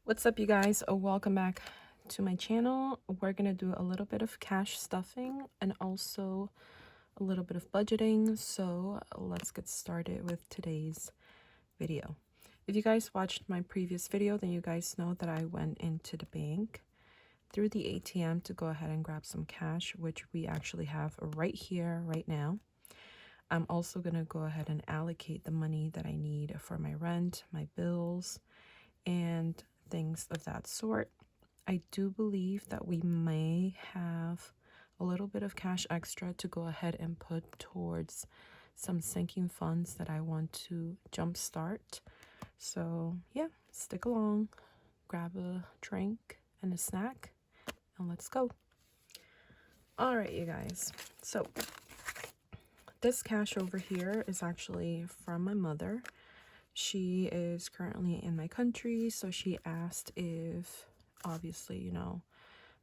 What's up, you guys? Welcome back to my channel. We're gonna do a little bit of cash stuffing and also a little bit of budgeting. So let's get started with today's video. If you guys watched my previous video, then you guys know that I went into the bank through the ATM to go ahead and grab some cash, which we actually have right here, right now. I'm also gonna go ahead and allocate the money that I need for my rent, my bills, and things of that sort. I do believe that we may have a little bit of cash extra to go ahead and put towards some sinking funds that I want to jumpstart. So yeah, stick along, grab a drink and a snack, and let's go. All right, you guys. So this cash over here is actually from my mother. She is currently in my country, so she asked if, obviously,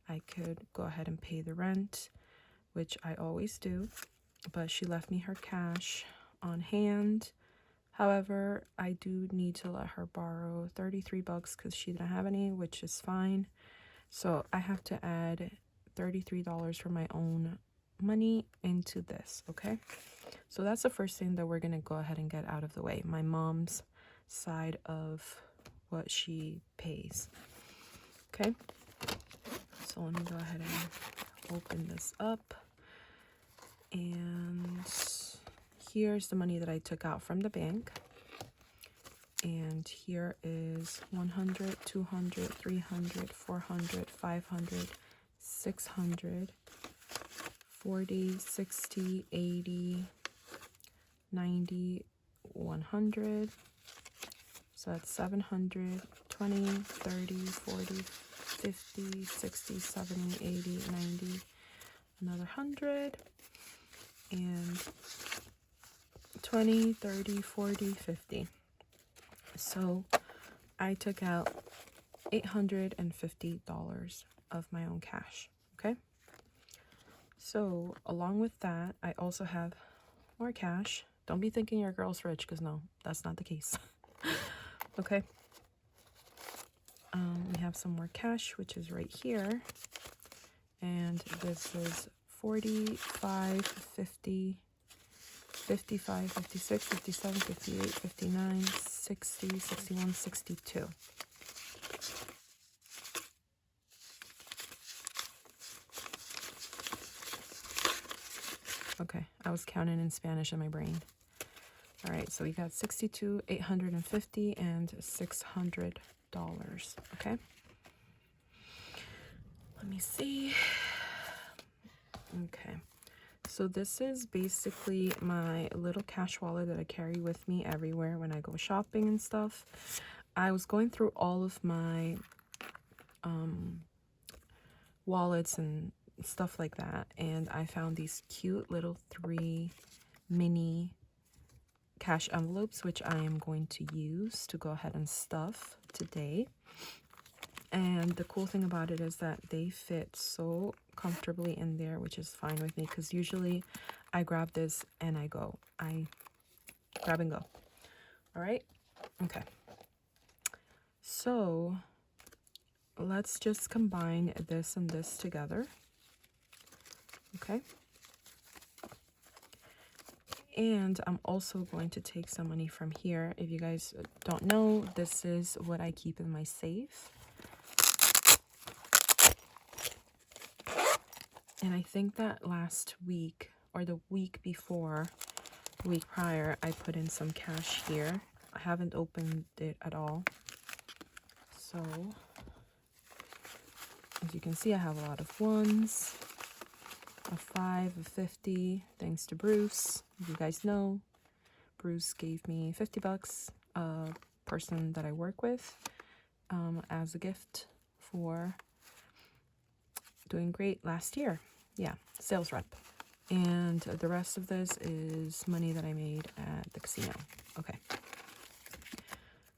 I could go ahead and pay the rent, which I always do, but she left me her cash on hand. However, I do need to let her borrow 33 bucks because she didn't have any, which is fine. So I have to add $33 from my own money into this, okay? So that's the first thing that we're gonna go ahead and get out of the way. My mom's side of what she pays. Okay. So let me go ahead and open this up. And here's the money that I took out from the bank. And here is 100, 200, 300, 400, 500, 600, 40, 60, 80, 90, 100. So that's 700, 20, 30, 40, 50, 60, 70, 80, 90, another 100, and 20, 30, 40, 50. So I took out $850 of my own cash, okay? So along with that, I also have more cash. Don't be thinking your girl's rich, because no, that's not the case. Okay. We have some more cash, which is right here. And this is 45, 50, 55, 56, 57, 58, 59, 60, 61, 62. Okay, I was counting in Spanish in my brain. All right, so we got 62, 850, and $600. Okay. Let me see. Okay. So this is basically my little cash wallet that I carry with me everywhere when I go shopping and stuff. I was going through all of my wallets and stuff like that, and I found these cute little 3 mini cash envelopes, which I am going to use to go ahead and stuff today. And the cool thing about it is that they fit so comfortably in there, which is fine with me, because usually I grab this and I grab and go. All right. Okay. So let's just combine this and this together. Okay. And I'm also going to take some money from here. If you guys don't know, this is what I keep in my safe. And I think that last week or the week before, week prior, I put in some cash here. I haven't opened it at all. So as you can see, I have a lot of ones, a 5, a 50, thanks to Bruce. As you guys know, Bruce gave me 50 bucks, a person that I work with, as a gift for doing great last year. Yeah, sales rep. And the rest of this is money that I made at the casino. Okay.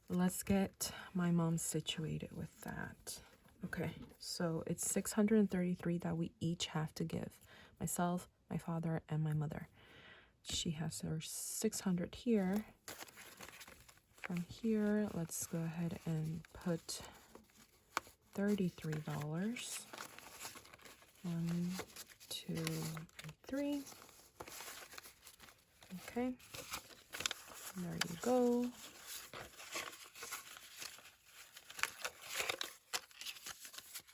Let's get my mom situated with that. Okay, so it's 633 that we each have to give. Myself, my father, and my mother. She has her 600 here. From here, let's go ahead and put $33. 1, 2, and 3. Okay, there you go.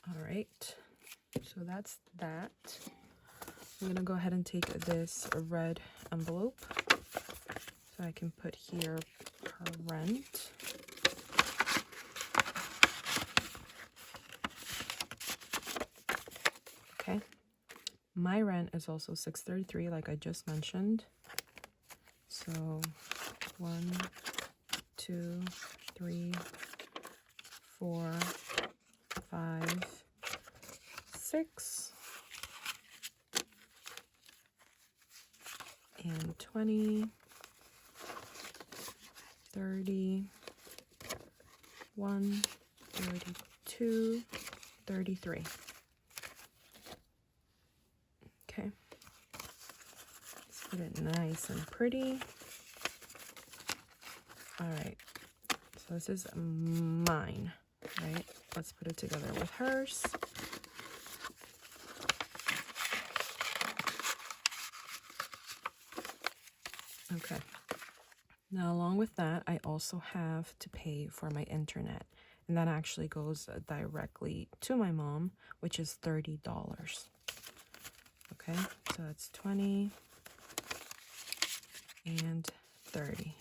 All right, so that's that. I'm gonna go ahead and take this red envelope so I can put here per rent. Okay, my rent is also $633, like I just mentioned. So 1, 2, 3, 4, 5, 6, and 20, 30, 1, 32, 33. Okay, let's put it nice and pretty. All right, so this is mine, right? Let's put it together with hers. Okay, now along with that, I also have to pay for my internet, and that actually goes directly to my mom, which is $30. Okay, so that's 20 and 30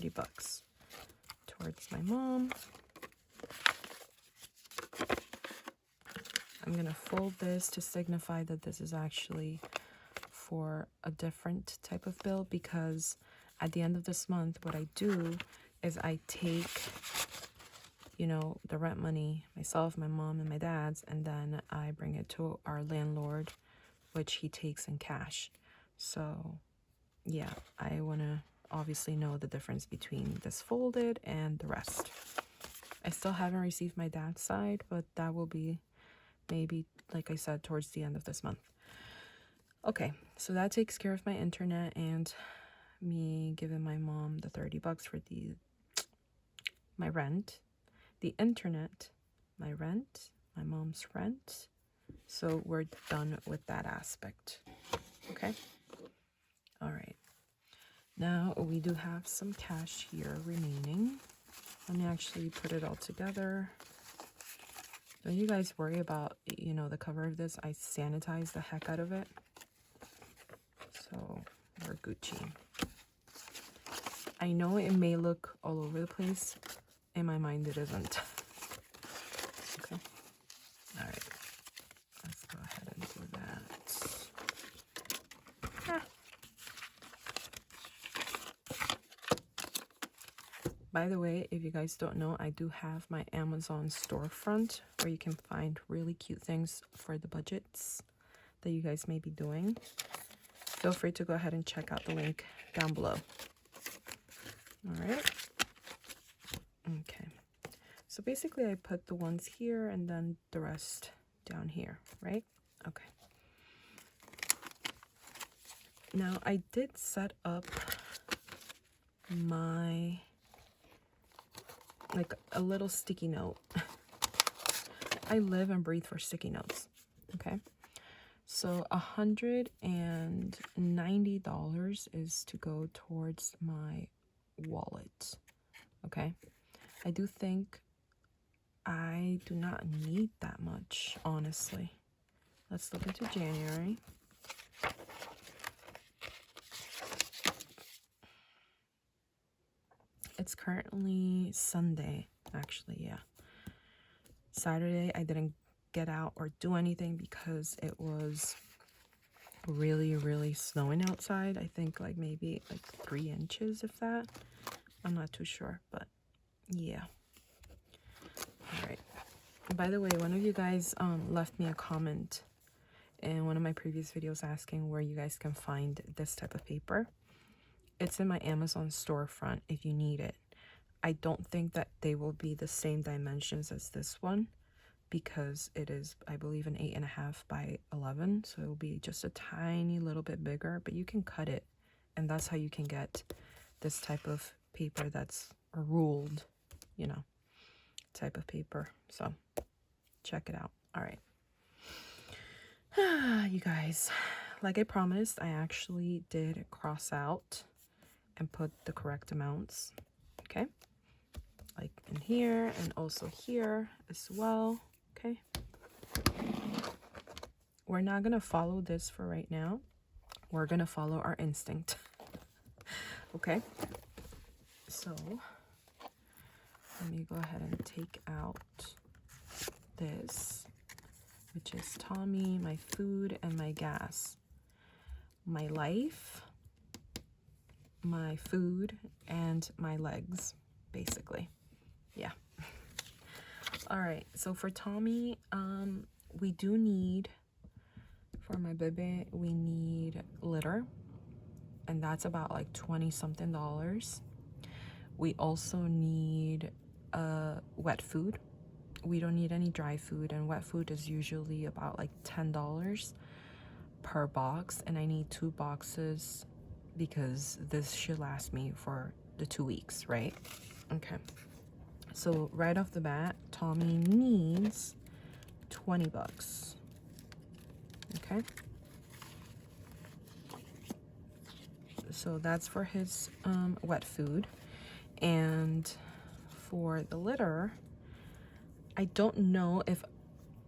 bucks towards my mom. I'm gonna fold this to signify that this is actually for a different type of bill, because at the end of this month, what I do is I take, you know, the rent money, myself, my mom, and my dad's, and then I bring it to our landlord, which he takes in cash. So yeah, I want to obviously know the difference between this folded and the rest. I still haven't received my dad's side, but that will be maybe, like I said, towards the end of this month. Okay, so that takes care of my internet and me giving my mom the 30 bucks for my rent, the internet, my rent, my mom's rent. So we're done with that aspect. Okay. All right. Now we do have some cash here remaining. Let me actually put it all together. Don't you guys worry about, you know, the cover of this. I sanitize the heck out of it. So we're Gucci. I know it may look all over the place. In my mind, it isn't. Okay. All right. Let's go ahead and do that. By the way, if you guys don't know, I do have my Amazon storefront where you can find really cute things for the budgets that you guys may be doing. Feel free to go ahead and check out the link down below. All right. Okay. So basically I put the ones here and then the rest down here, right? Okay. Now I did set up my, like, a little sticky note. I live and breathe for sticky notes. Okay. So $190 is to go towards my wallet. Okay. I do think I do not need that much, honestly. Let's look into January. It's currently Sunday, actually, yeah. Saturday, I didn't get out or do anything because it was really, really snowing outside. I think like maybe like 3 inches, if that. I'm not too sure, but yeah. All right. By the way, one of you guys left me a comment in one of my previous videos asking where you guys can find this type of paper. It's in my Amazon storefront if you need it. I don't think that they will be the same dimensions as this one because it is, I believe, an 8.5 by 11. So it will be just a tiny little bit bigger, but you can cut it. And that's how you can get this type of paper that's ruled, you know, type of paper. So check it out. All right. You guys, like I promised, I actually did cross out and put the correct amounts. Okay. Like in here and also here as well. Okay. We're not going to follow this for right now. We're going to follow our instinct. Okay. So let me go ahead and take out this, which is Tommy, my food, and my gas. My life, my food, and my legs, basically. Yeah. All right. So for Tommy, we do need, for my baby, we need litter. And that's about like $20-something. We also need wet food. We don't need any dry food, and wet food is usually about like $10 per box, and I need 2 boxes because this should last me for the 2 weeks, right? Okay. So right off the bat, Tommy needs $20. Okay. So that's for his wet food. And for the litter, I don't know if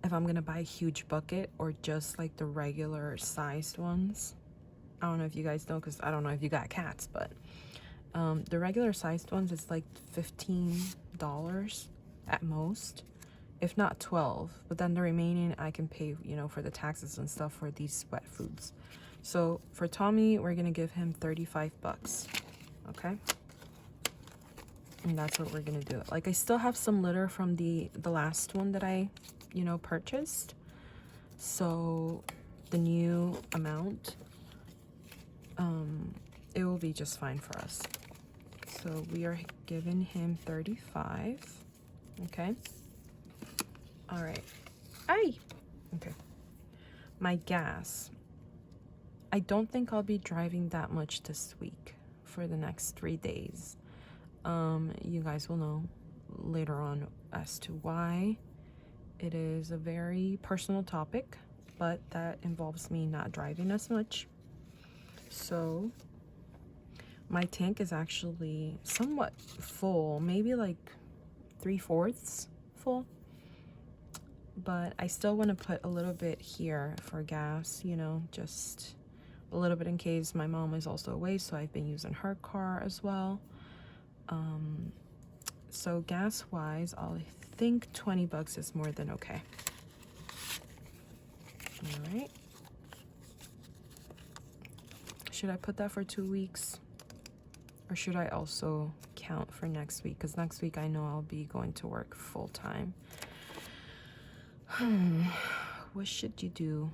I'm gonna buy a huge bucket or just like the regular sized ones. I don't know if you guys know, because I don't know if you got cats, but the regular sized ones is like $15 at most, if not 12. But then the remaining I can pay, you know, for the taxes and stuff for these wet foods. So for Tommy, we're gonna give him $35. Okay. And that's what we're gonna do. Like, I still have some litter from the last one that I, you know, purchased. So the new amount, it will be just fine for us. So we are giving him 35. Okay. All right. Aye. Okay. My gas. I don't think I'll be driving that much this week for the next 3 days. You guys will know later on as to why. It is a very personal topic, but that involves me not driving as much. So my tank is actually somewhat full, maybe like 3/4 full, but I still want to put a little bit here for gas, you know, just a little bit in case my mom is also away, so I've been using her car as well. So gas wise, I think $20 is more than okay. All right. Should I put that for 2 weeks? Or should I also count for next week? Because next week I know I'll be going to work full time. What should you do?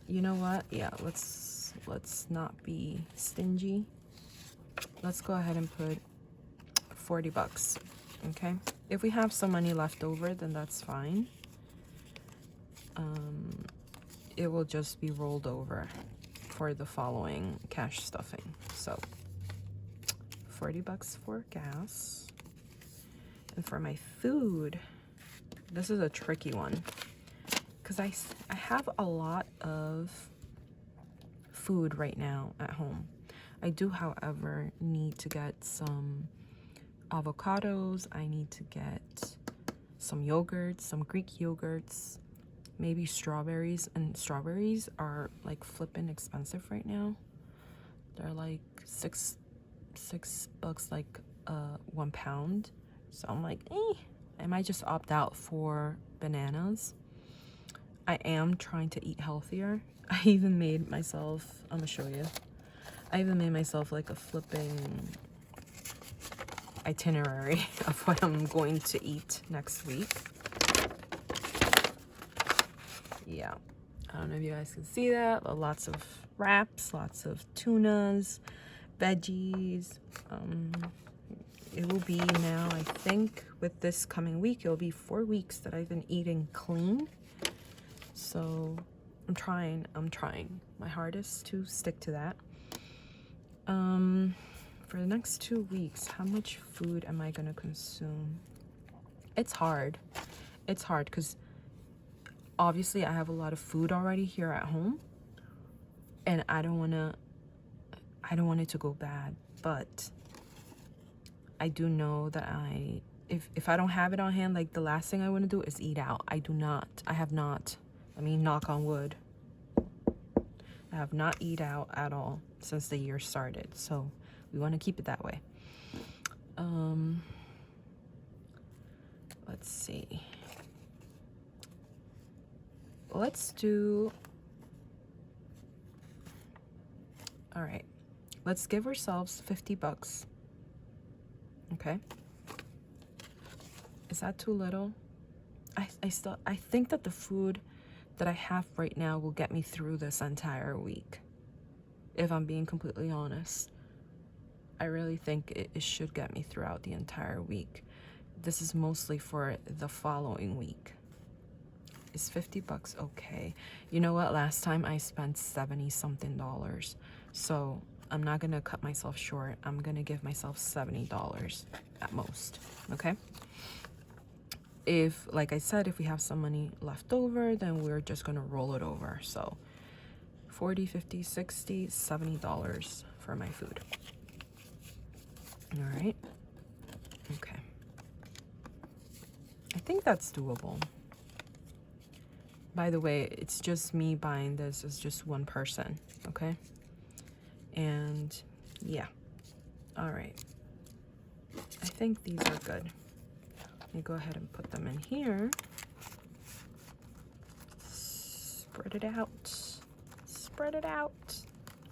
You know what? Yeah, let's not be stingy. Let's go ahead and put $40. Okay. If we have some money left over, then that's fine. It will just be rolled over for the following cash stuffing. So $40 for gas. And for my food, this is a tricky one because I have a lot of food right now at home. I do, however, need to get some avocados. I need to get some yogurts, some Greek yogurts, maybe strawberries. And strawberries are like flipping expensive right now. They're like $6, like 1 pound. So I'm like, I might just opt out for bananas. I am trying to eat healthier. I even made myself, I'm gonna show you. I even made myself like a flipping itinerary of what I'm going to eat next week. Yeah, I don't know if you guys can see that, but lots of wraps, lots of tunas, veggies. It will be now, I think, with this coming week, it will be 4 weeks that I've been eating clean. So I'm trying my hardest to stick to that. For the next 2 weeks, how much food am I gonna consume? It's hard. it's hard because obviously I have a lot of food already here at home, and I don't want it to go bad. But I do know that if I don't have it on hand, like, the last thing I want to do is eat out. I have not, I mean, knock on wood, I have not eat out at all since the year started. So we want to keep it that way. Let's see. Let's do, all right, let's give ourselves $50. Okay. Is that too little? I think that the food that I have right now will get me through this entire week. If I'm being completely honest, I really think it should get me throughout the entire week. This is mostly for the following week. Is $50 okay? You know what? Last time I spent $70-something. So I'm not gonna cut myself short. I'm gonna give myself $70 at most. Okay? If, like I said, if we have some money left over, then we're just gonna roll it over. So $40, $50, $60, $70 for my food. All right. Okay. I think that's doable. By the way, it's just me buying this as just one person, okay? And yeah. All right. I think these are good. Let me go ahead and put them in here. Spread it out. Spread it out.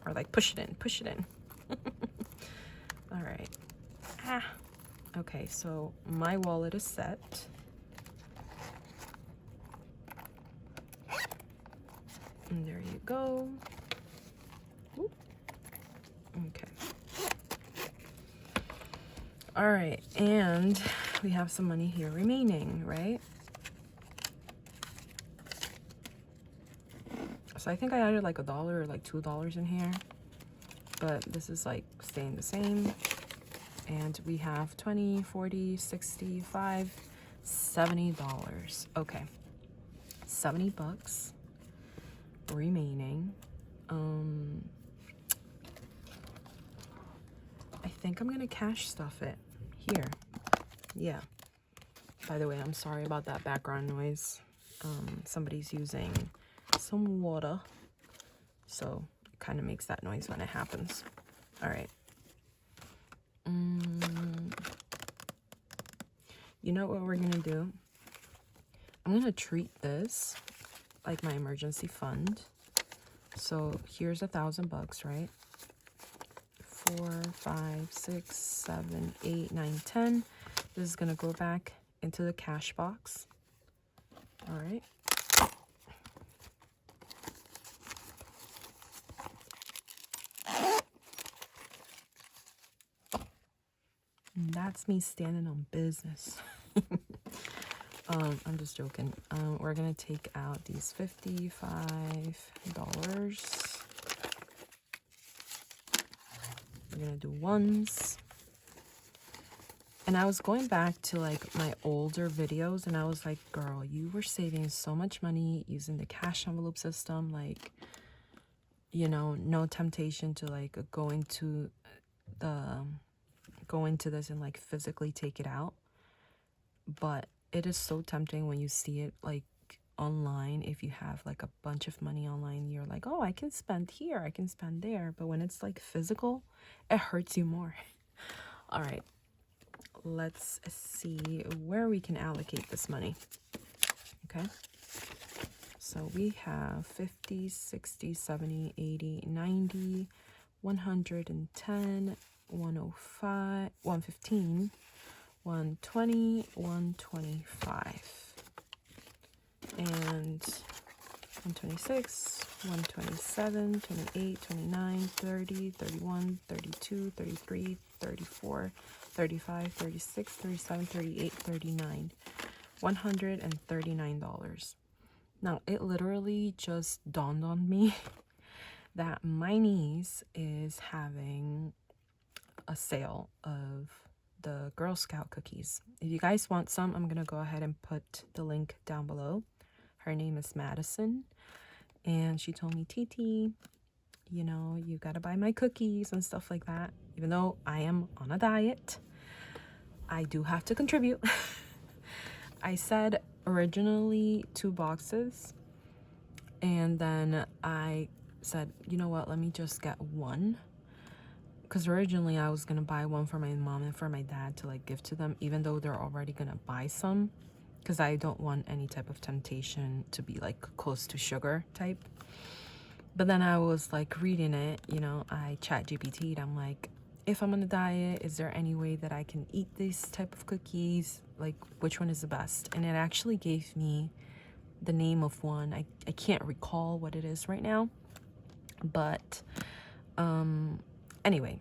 Or like push it in. Push it in. All right. Okay, so my wallet is set. And there you go. Oop. Okay. All right, and we have some money here remaining, right? So I think I added like $1 or like $2 in here, but this is like staying the same. And we have 20, 40, 65, $70. Okay, $70 remaining. I think I'm gonna cash stuff it here. Yeah. By the way, I'm sorry about that background noise. Somebody's using some water, so it kind of makes that noise when it happens. All right. You know what we're gonna do? I'm gonna treat this like my emergency fund. So here's $1,000, right? 4, 5, 6, 7, 8, 9, 10. This is gonna go back into the cash box. All right. And that's me standing on business. I'm just joking. We're gonna take out these $55. We're gonna do ones. And I was going back to like my older videos, and I was like, girl, you were saving so much money using the cash envelope system. Like, you know, no temptation to like go into this and like physically take it out. But it is so tempting when you see it like online. If you have like a bunch of money online, you're like, oh, I can spend here, I can spend there. But when it's like physical, it hurts you more. All right, let's see where we can allocate this money. Okay, so we have 50, 60, 70, 80, 90, 110, 105, 115, 120, 125, and 126, 127, 28, 29, 30, 31, 32, 33, 34, 35, 36, 37, 38, 39, $139. Now, it literally just dawned on me that my niece is having a sale of the Girl Scout cookies. If you guys want some, I'm gonna go ahead and put the link down below. Her name is Madison, and she told me, TT, you know, you gotta buy my cookies and stuff like that. Even though I am on a diet, I do have to contribute. I said originally 2 boxes, and then I said, you know what, let me just get one, because originally I was gonna buy one for my mom and for my dad to like give to them, even though they're already gonna buy some, because I don't want any type of temptation to be like close to sugar type. But then I was like reading it, you know, I chat GPT'd, I'm like, if I'm on a diet, is there any way that I can eat these type of cookies? Like, which one is the best? And it actually gave me the name of one. I can't recall what it is right now, but anyway,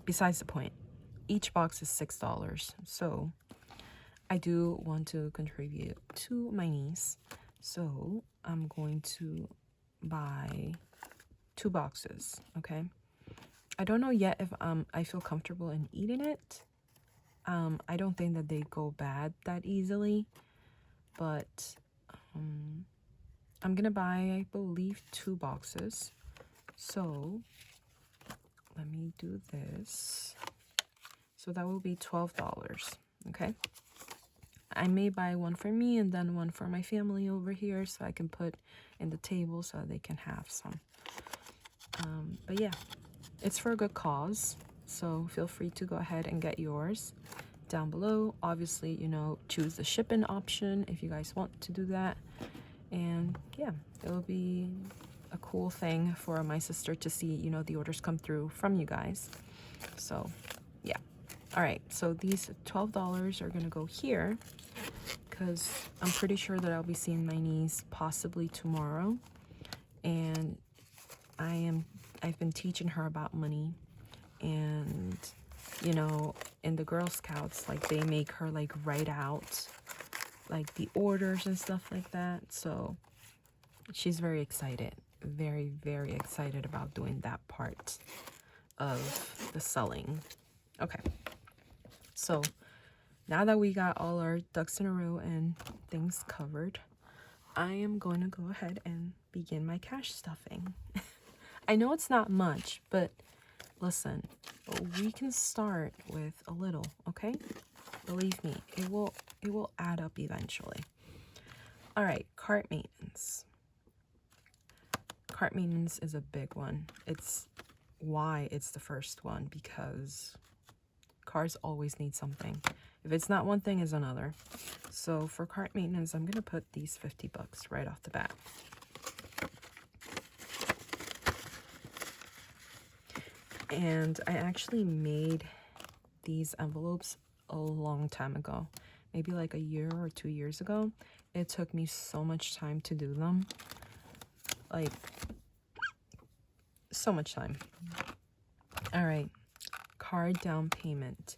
besides the point, each box is $6, so I do want to contribute to my niece, so I'm going to buy 2 boxes. Okay, I don't know yet if I feel comfortable in eating it. I don't think that they go bad that easily, but I'm gonna buy, I believe, 2 boxes. So let me do this. So that will be $12. Okay, I may buy one for me and then one for my family over here, so I can put in the table so they can have some. But yeah, it's for a good cause, so feel free to go ahead and get yours down below. Obviously, you know, choose the shipping option if you guys want to do that. And yeah, it'll be a cool thing for my sister to see, you know, the orders come through from you guys. So yeah. All right, so these $12 are gonna go here because I'm pretty sure that I'll be seeing my niece possibly tomorrow, and I've been teaching her about money. And you know, in the Girl Scouts, like, they make her like write out like the orders and stuff like that, so she's very excited, very, very excited about doing that part of the selling. Okay, so now that we got all our ducks in a row and things covered, I am going to go ahead and begin my cash stuffing. I know it's not much, but listen, we can start with a little, okay? Believe me, it will add up eventually. All right, cart maintenance. Cart maintenance is a big one. It's why it's the first one, because cars always need something. If it's not one thing, it's another. So for cart maintenance, I'm gonna put these $50 right off the bat. And I actually made these envelopes a long time ago, maybe like a year or 2 years ago. It took me so much time to do them, like so much time. All right, card down payment.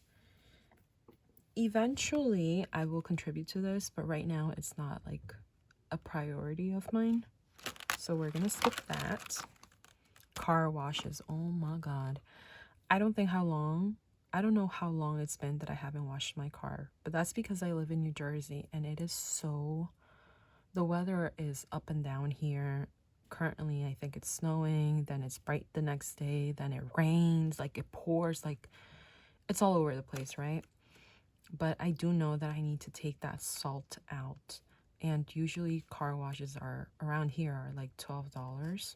Eventually I will contribute to this, but right now it's not like a priority of mine, so we're gonna skip that. Car washes, oh my god, I don't know how long it's been that I haven't washed my car, but that's because I live in New Jersey and it is so, the weather is up and down here. Currently I think it's snowing, then it's bright the next day, then it rains, like it pours, like it's all over the place, right? But I do know that I need to take that salt out, and usually car washes are around here are like $12.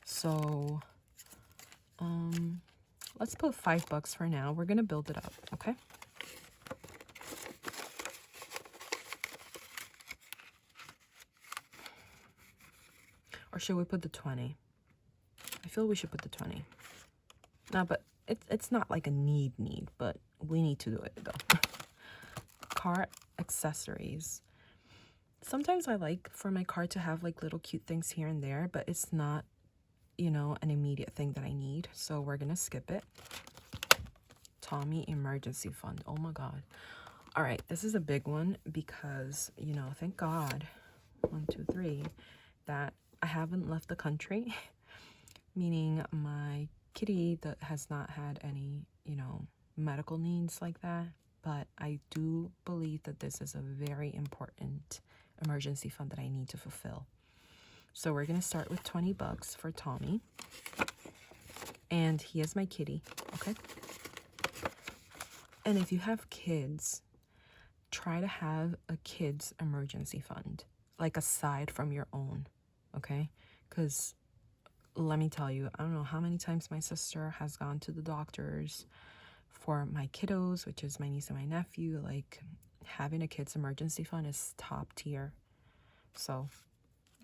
So let's put $5 for now. We're gonna build it up, okay? Or should we put the 20? I feel we should put the 20. No, but it's not like a need, but we need to do it though. Car accessories. Sometimes I like for my car to have like little cute things here and there, but it's not, you know, an immediate thing that I need, so we're gonna skip it. Tommy emergency fund, oh my god. All right, this is a big one because, you know, thank god, 1 2 3, that I haven't left the country. Meaning my kitty that has not had any, you know, medical needs like that, but I do believe that this is a very important emergency fund that I need to fulfill. So we're going to start with $20 for Tommy. And he is my kitty, okay? And if you have kids, try to have a kids emergency fund, like aside from your own, okay? Because let me tell you, I don't know how many times my sister has gone to the doctors for my kiddos, which is my niece and my nephew. Like, having a kids emergency fund is top tier. So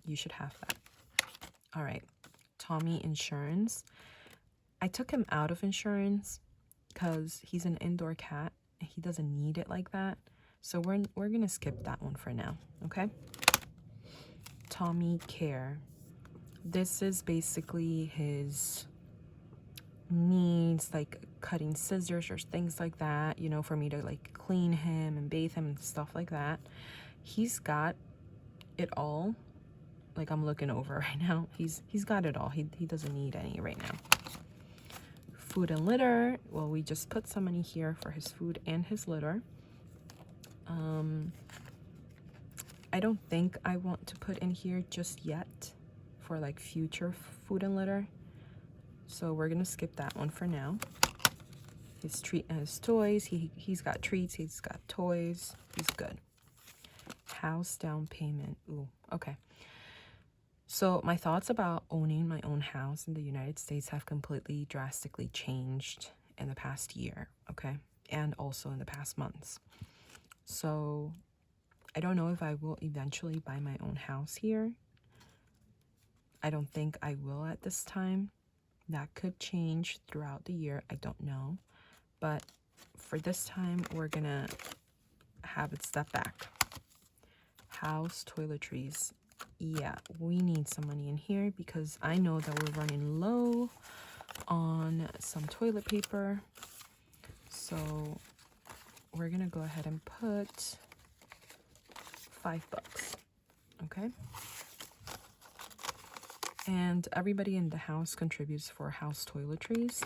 you should have that. All right, Tommy insurance. I took him out of insurance because he's an indoor cat. He doesn't need it like that. So we're going to skip that one for now, okay? Tommy care. This is basically his needs, like cutting scissors or things like that, you know, for me to like clean him and bathe him and stuff like that. He's got it all. Like, I'm looking over right now. He's got it all. He doesn't need any right now. Food and litter. Well, we just put some money here for his food and his litter. I don't think I want to put in here just yet for like future food and litter. So we're gonna skip that one for now. His treat and his toys. He's got treats, he's got toys, he's good. House down payment. Ooh, okay. So my thoughts about owning my own house in the United States have completely drastically changed in the past year, okay? And also in the past months. So I don't know if I will eventually buy my own house here. I don't think I will at this time. That could change throughout the year. I don't know. But for this time, we're gonna have it step back. House toiletries. Yeah, we need some money in here because I know that we're running low on some toilet paper. So we're gonna go ahead and put $5, okay? And everybody in the house contributes for house toiletries.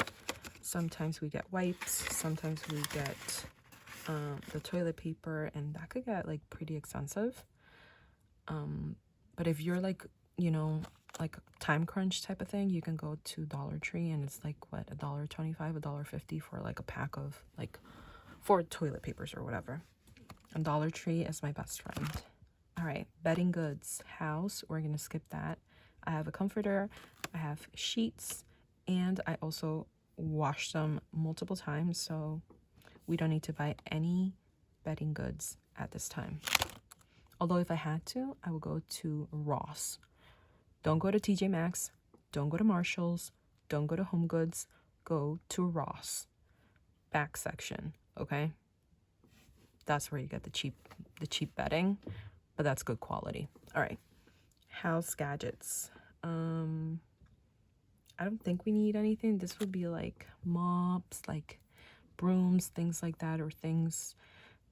Sometimes we get wipes, sometimes we get the toilet paper, and that could get like pretty expensive. But if you're like, you know, like time crunch type of thing, you can go to Dollar Tree and it's like what, $1.25, $1.50 for like a pack of like 4 toilet papers or whatever. And Dollar Tree is my best friend. All right, bedding goods, house, we're gonna skip that. I have a comforter, I have sheets, and I also wash them multiple times, so we don't need to buy any bedding goods at this time. Although if I had to, I would go to Ross. Don't go to TJ Maxx, don't go to Marshalls, don't go to Home Goods, go to Ross. Back section, okay? That's where you get the cheap bedding, but that's good quality. All right, house gadgets. I don't think we need anything. This would be like mops, like brooms, things like that, or things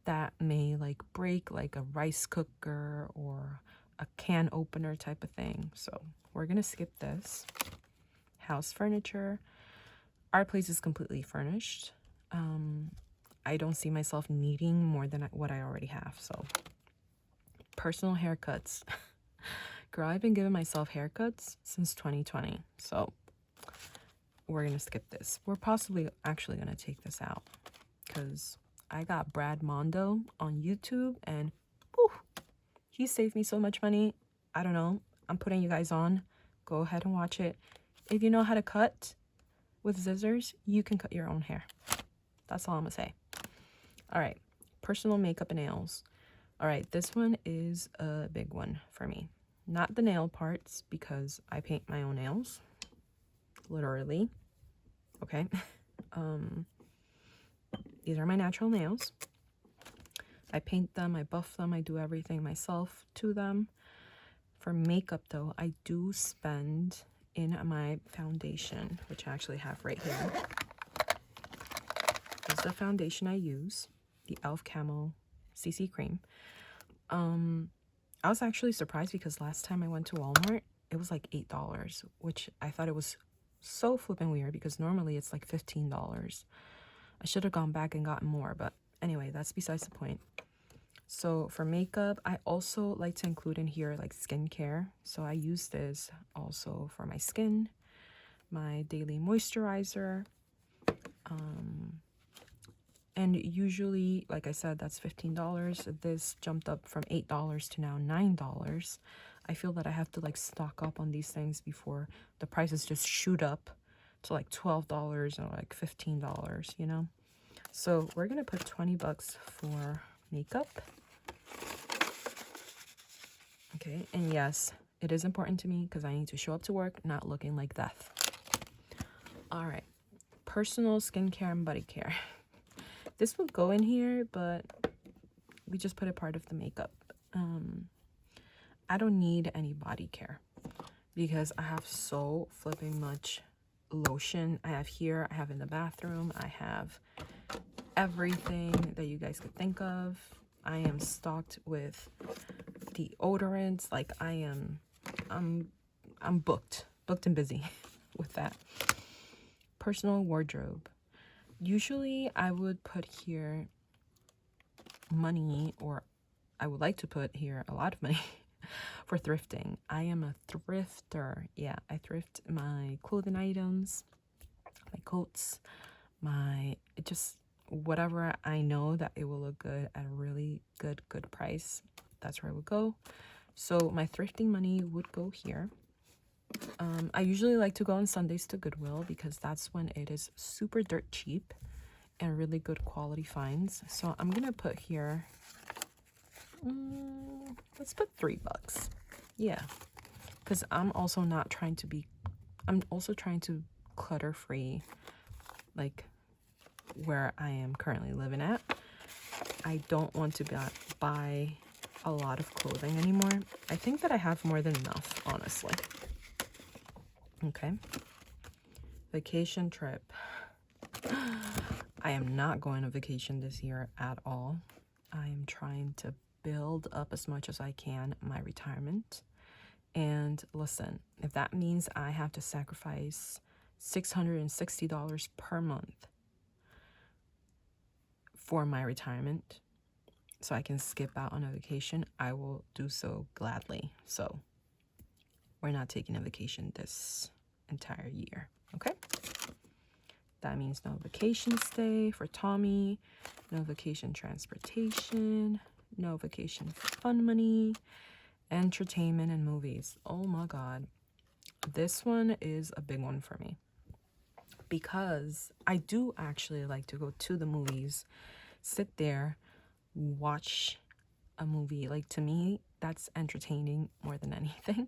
that may like break, like a rice cooker or a can opener type of thing. So we're gonna skip this. House furniture. Our place is completely furnished. I don't see myself needing more than what I already have. So personal haircuts. Girl, I've been giving myself haircuts since 2020. So we're gonna skip this. We're possibly actually gonna take this out because I got Brad Mondo on YouTube and whew, he saved me so much money. I don't know. I'm putting you guys on. Go ahead and watch it. If you know how to cut with scissors, you can cut your own hair. That's all I'm gonna say. All right, personal makeup and nails. All right, this one is a big one for me. Not the nail parts because I paint my own nails, literally. Okay. These are my natural nails. I paint them, I buff them, I do everything myself to them. For makeup though, I do spend in my foundation, which I actually have right here. This is the foundation I use, the e.l.f. Camo CC Cream. I was actually surprised because last time I went to Walmart, it was like $8, which I thought it was so flipping weird because normally it's like $15. I should have gone back and gotten more, but anyway, that's besides the point. So for makeup, I also like to include in here like skincare. So I use this also for my skin, my daily moisturizer. And usually, like I said, that's $15. This jumped up from $8 to now $9. I feel that I have to like stock up on these things before the prices just shoot up to like $12 or like $15, you know? So we're gonna put 20 bucks for makeup. Okay, and yes, it is important to me because I need to show up to work not looking like death. All right, personal skincare and body care. This would go in here, but we just put it part of the makeup. I don't need any body care because I have so flipping much lotion. I have here, I have in the bathroom, I have everything that you guys could think of. I am stocked with deodorants. Like I'm booked and busy with that. Personal wardrobe. Usually I would put here money, or I would like to put here a lot of money for thrifting. I am a thrifter. Yeah, I thrift my clothing items, my coats, my just whatever I know that it will look good at a really good price. That's where I would go. So my thrifting money would go here. I usually like to go on Sundays to Goodwill because that's when it is super dirt cheap and really good quality finds. So I'm gonna put here, let's put $3. Yeah, because I'm also trying to clutter free, like where I am currently living at. I don't want to buy a lot of clothing anymore. I think that I have more than enough, honestly. Okay. Vacation trip. I am not going on vacation this year at all. I am trying to build up as much as I can my retirement. And listen, if that means I have to sacrifice $660 per month for my retirement so I can skip out on a vacation, I will do so gladly. So we're not taking a vacation this entire year, okay? That means no vacation stay for Tommy, no vacation transportation, no vacation fun money, entertainment and movies. Oh my God. This one is a big one for me because I do actually like to go to the movies, sit there, watch a movie. Like, to me, that's entertaining more than anything.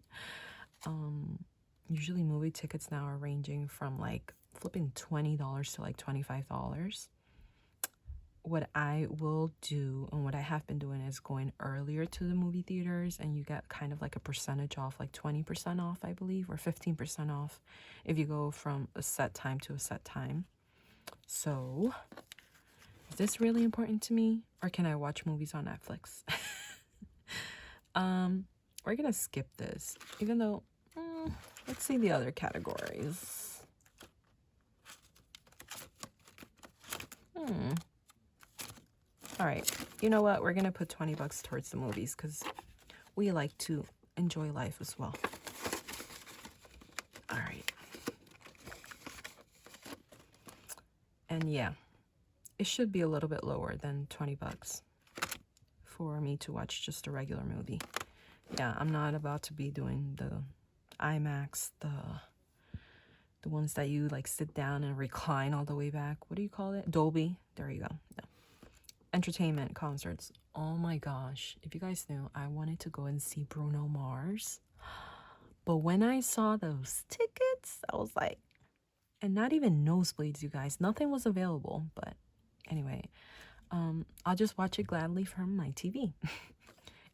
Usually movie tickets now are ranging from like flipping $20 to like $25. What I will do and what I have been doing is going earlier to the movie theaters, and you get kind of like a percentage off, like 20% off, I believe, or 15% off if you go from a set time to a set time. So is this really important to me, or can I watch movies on Netflix? We're gonna skip this, even though let's see the other categories. All right, you know what? We're gonna put 20 bucks towards the movies because we like to enjoy life as well. All right. And yeah, it should be a little bit lower than 20 bucks for me to watch just a regular movie. Yeah, I'm not about to be doing the IMAX, the ones that you like sit down and recline all the way back. What do you call it? Dolby. There you go. No. Entertainment, concerts. Oh my gosh. If you guys knew, I wanted to go and see Bruno Mars. But when I saw those tickets, I was like, and not even nosebleeds, you guys. Nothing was available. But anyway, I'll just watch it gladly from my TV.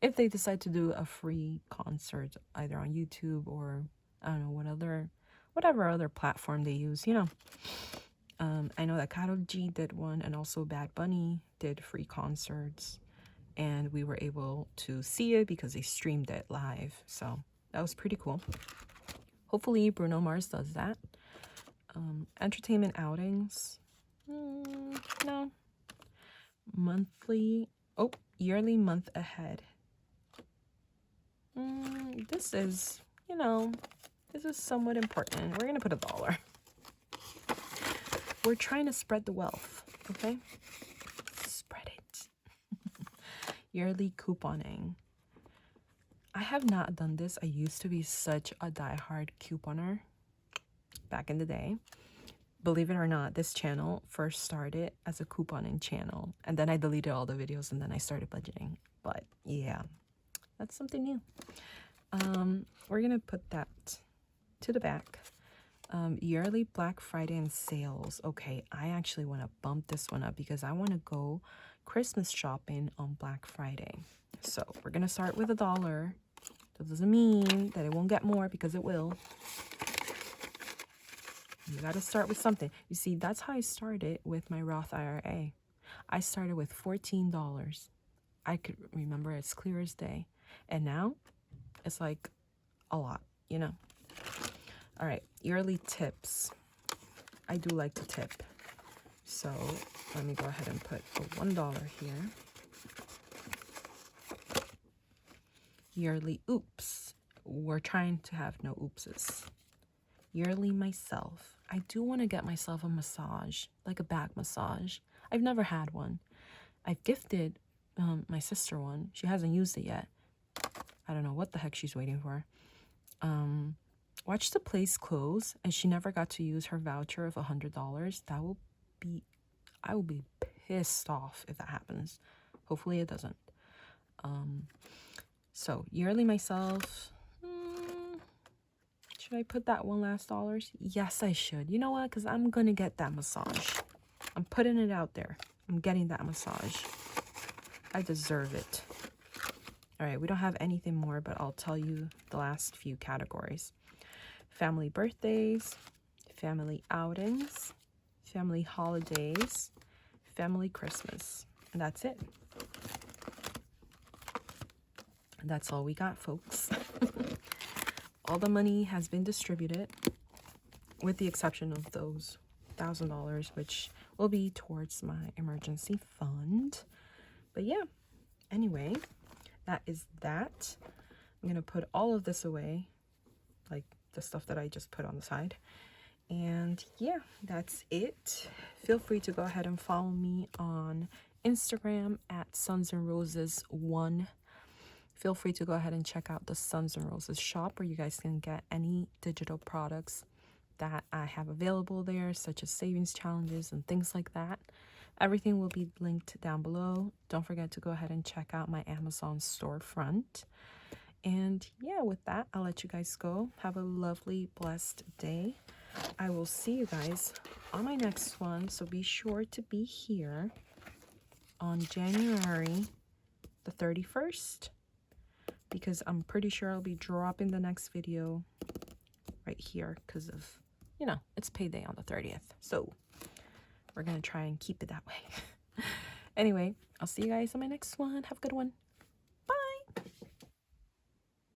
If they decide to do a free concert either on YouTube or I don't know whatever other platform they use, you know. I know that Karol G did one, and also Bad Bunny did free concerts, and we were able to see it because they streamed it live. So that was pretty cool. Hopefully Bruno Mars does that. Entertainment outings. No. Monthly. Oh, yearly month ahead. This is, this is somewhat important. We're going to put $1. We're trying to spread the wealth, okay? Spread it. Yearly couponing. I have not done this. I used to be such a diehard couponer back in the day. Believe it or not, this channel first started as a couponing channel, and then I deleted all the videos and then I started budgeting. But yeah, that's something new. We're gonna put that to the back. Yearly Black Friday and sales. Okay, I actually want to bump this one up because I want to go Christmas shopping on Black Friday. So we're gonna start with $1. That doesn't mean that it won't get more, because it will. You got to start with something. You see, that's how I started with my Roth IRA. I started with $14. I could remember as clear as day. And now it's like a lot, All right, yearly tips. I do like to tip. So let me go ahead and put a $1 here. Yearly oops. We're trying to have no oopses. Yearly myself. I do want to get myself a massage, like a back massage. I've never had one. I've gifted my sister one. She hasn't used it yet. I don't know what the heck she's waiting for. Watch the place close, and she never got to use her voucher of $100. I will be pissed off if that happens. Hopefully it doesn't. So yearly myself. Should I put that one last $? Yes, I should. You know what? Because I'm going to get that massage. I'm putting it out there. I'm getting that massage. I deserve it. All right, we don't have anything more, but I'll tell you the last few categories. Family birthdays, family outings, family holidays, family Christmas. And that's it. That's all we got, folks. All the money has been distributed, with the exception of those $1,000, which will be towards my emergency fund. But yeah, anyway, that is that. I'm gonna put all of this away, like the stuff that I just put on the side. And yeah, that's it. Feel free to go ahead and follow me on Instagram at Suns and Roses 1. Feel free to go ahead and check out the Suns and Roses shop, where you guys can get any digital products that I have available there, such as savings challenges and things like that. Everything will be linked down below. Don't forget to go ahead and check out my Amazon storefront. And yeah, with that, I'll let you guys go. Have a lovely, blessed day. I will see you guys on my next one. So be sure to be here on January the 31st. Because I'm pretty sure I'll be dropping the next video right here because of, it's payday on the 30th. So we're going to try and keep it that way. Anyway, I'll see you guys on my next one. Have a good one.